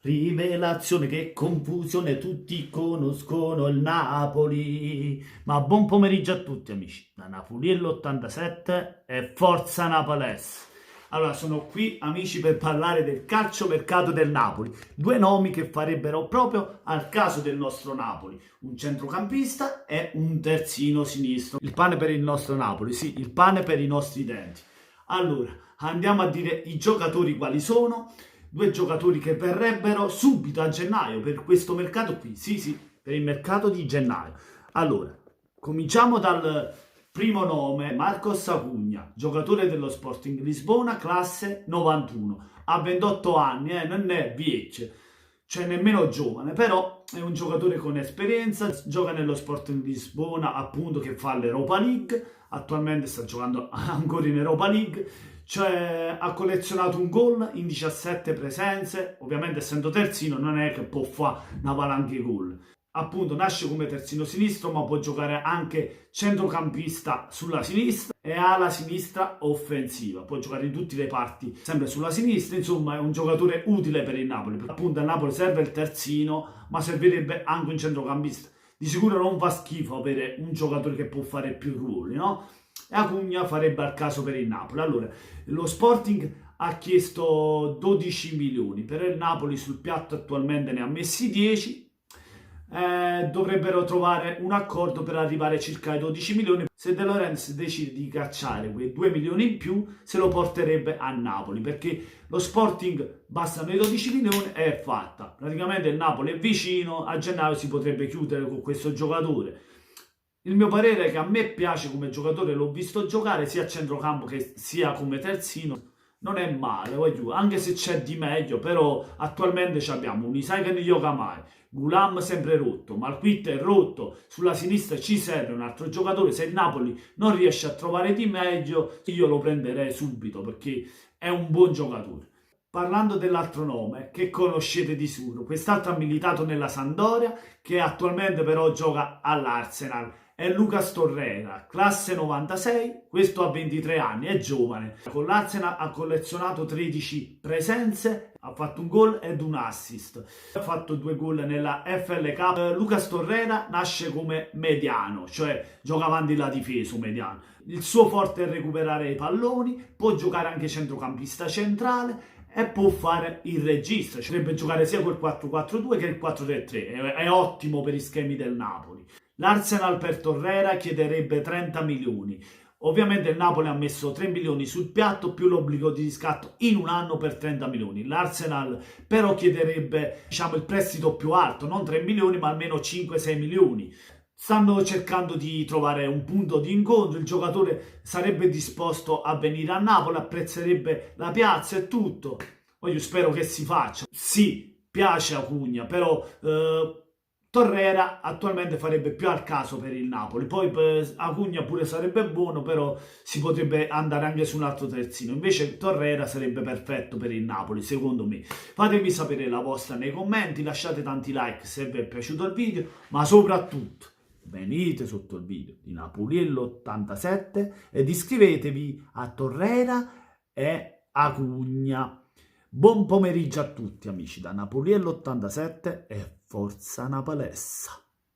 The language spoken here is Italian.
Rivelazione, che confusione, tutti conoscono il Napoli. Ma buon pomeriggio a tutti amici, da Napoliello 87 e Forza Napolès. Allora, sono qui amici per parlare del calciomercato del Napoli. Due nomi che farebbero proprio al caso del nostro Napoli. Un centrocampista e un terzino sinistro. Il pane per il nostro Napoli, sì, il pane per i nostri denti. Allora, andiamo a dire i giocatori quali sono. Due giocatori che verrebbero subito a gennaio per questo mercato qui, sì, per il mercato di gennaio. Allora, cominciamo dal primo nome, Marcos Acugna, giocatore dello Sporting Lisbona, classe 91, ha 28 anni, non è vecchio, cioè nemmeno giovane, però è un giocatore con esperienza, gioca nello Sporting Lisbona, appunto, che fa l'Europa League, attualmente sta giocando ancora in Europa League. Cioè, ha collezionato un gol in 17 presenze, ovviamente essendo terzino non è che può fare una valanga di gol. Appunto, nasce come terzino sinistro, ma può giocare anche centrocampista sulla sinistra e ala sinistra offensiva. Può giocare in tutte le parti, sempre sulla sinistra. Insomma, è un giocatore utile per il Napoli. Appunto, al Napoli serve il terzino, ma servirebbe anche un centrocampista. Di sicuro non fa schifo avere un giocatore che può fare più ruoli, no? E Acugna farebbe al caso per il Napoli. Allora, lo Sporting ha chiesto 12 milioni, però il Napoli sul piatto attualmente ne ha messi 10. Dovrebbero trovare un accordo per arrivare circa ai 12 milioni. Se De Laurentiis decide di cacciare quei 2 milioni in più, se lo porterebbe a Napoli, perché lo Sporting bastano i 12 milioni e è fatta. Praticamente il Napoli è vicino, a gennaio si potrebbe chiudere con questo giocatore. Il mio parere è che a me piace come giocatore, l'ho visto giocare sia a centrocampo che sia come terzino, non è male, anche se c'è di meglio, però attualmente abbiamo un Isai che non gioca mai, Gulam sempre rotto, Marquit è rotto, sulla sinistra ci serve un altro giocatore. Se il Napoli non riesce a trovare di meglio, io lo prenderei subito perché è un buon giocatore. Parlando dell'altro nome che conoscete di sicuro, quest'altro ha militato nella Sampdoria, che attualmente però gioca all'Arsenal, è Lucas Torreira, classe 96, questo ha 23 anni, è giovane. Con l'Arsenal ha collezionato 13 presenze, ha fatto un gol ed un assist. Ha fatto 2 gol nella FL Cup. Lucas Torreira nasce come mediano, cioè gioca avanti la difesa mediano. Il suo forte è recuperare i palloni, può giocare anche centrocampista centrale e può fare il regista, cioè potrebbe giocare sia col 4-4-2 che il 4-3-3, è ottimo per i schemi del Napoli. L'Arsenal per Torreira chiederebbe 30 milioni. Ovviamente il Napoli ha messo 3 milioni sul piatto più l'obbligo di riscatto in un anno per 30 milioni. L'Arsenal però chiederebbe, il prestito più alto, non 3 milioni ma almeno 5-6 milioni. Stanno cercando di trovare un punto di incontro, il giocatore sarebbe disposto a venire a Napoli, apprezzerebbe la piazza e tutto. Io spero che si faccia. Sì, piace Acugna, però Torreira attualmente farebbe più al caso per il Napoli. Poi Acugna pure sarebbe buono, però si potrebbe andare anche su un altro terzino. Invece Torreira sarebbe perfetto per il Napoli, secondo me. Fatemi sapere la vostra nei commenti, lasciate tanti like se vi è piaciuto il video, ma soprattutto venite sotto il video di Napoliello 87 ed iscrivetevi a Torreira e Acugna. Buon pomeriggio a tutti amici da Napoliello 87 e Forza Napalessa.